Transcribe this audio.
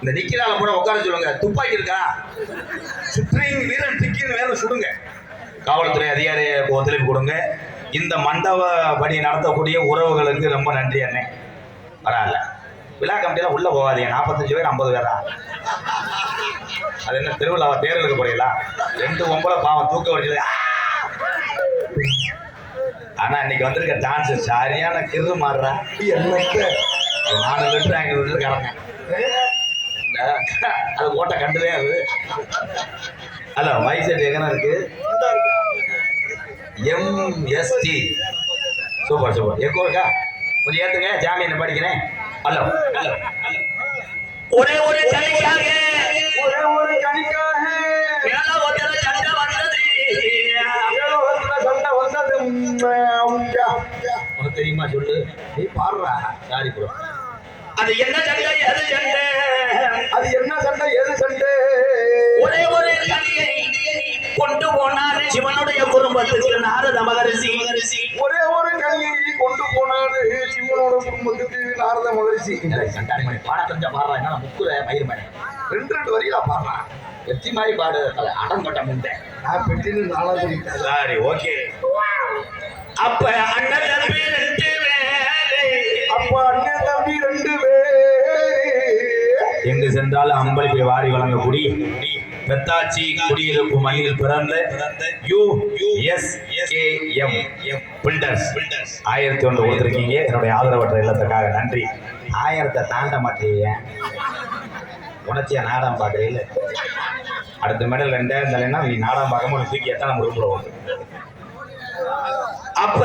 இந்த நிக்கிறால கூட உட்கார சொல்லுங்க. துப்பாக்கி இருக்கா? சுற்றிங் வீரன் திக்கின்னு வேற சுடுங்க. காவல்துறை அதிகாரி ஒத்துழைப்பு கொடுங்க. இந்த மண்டப பணி நடத்தக்கூடிய உறவுகளுக்கு ரொம்ப நன்றி அண்ணே. பரவாயில்ல, விழா கமிட்டியெல்லாம் உள்ள போகாதீங்க. 45 பேர் 50 பேரா? அது என்ன திருவிழாவை தேர்தலுக்கு போறீங்களா? 2 ஒம்பளை பாவம் தூக்க வச்சு. ஆனா இன்னைக்கு வந்திருக்க டான்ஸ் சரியான கிரு மாறுறா. 4 லிட்டர் 5 லிட்டர் கறங்க. அது ஓட்ட கண்டுதே அது. ஹலோ, மைக் செட் எங்கன்னா இருக்கு? MST. Super super. எக்கோ இருக்கா? கொஞ்சம் ஏத்துங்க, ஜாமீன் படிக்கிறேன். Hello hello. ஒரே ஒரு கணிக்காக, ஒரே ஒரு கணிக்காக மேலோகத்துல சண்டை வந்தது. மேலோகத்துல சண்டை வந்தது. உனக்கு தெரியுமா? சொல்லு. நீ பாடுறா. Sorry bro. அது என்ன சண்டை? எது சண்டை? அது என்ன சண்டை? எது சண்டை? ஒரே ஒரு கணியை கொண்டு போனாரு சிவனுடைய குடும்பத்துக்கு நாரத மகரிஷி. ஒரே ஒரு கணியை கொண்டு போனாரு சிவனோட குடும்பத்துக்கு நாரத மகரிஷி. சண்டாரி பாட தெரிஞ்ச பாடுறா. என்ன முக்குற மயிர் மணி 2 வரியில பாடுறா. வெற்றி மாதிரி பாடு. அடங்கொட்ட முண்டை. நான் பெட்டின்னு நாளா சொல்லிட்டேன். Sorry, okay. அப்ப அண்ணன் தம்பி 2 பேரு. அப்ப அண்ணன் தம்பி 2 பேரு. எங்கு சென்றாலும் அம்பளிப்பை வாரி வழங்கக்கூடிய பெத்தாச்சி குடியிருப்பு மண்ணில் பிறந்த USKM பில்டர்ஸ் 1001 கொடுத்துருக்கீங்க. என்னுடைய ஆதரவற்ற இல்லத்துக்காக நன்றி. 1000 தாண்ட மாட்டேங்க. உணர்ச்சியா நாடகம் பார்க்குறீங்கள? அடுத்த மெடல் 2000 தலைன்னா நீ நாடகம் பார்க்காம தூக்கி எத்தனை முறை போடுவோம். அப்ப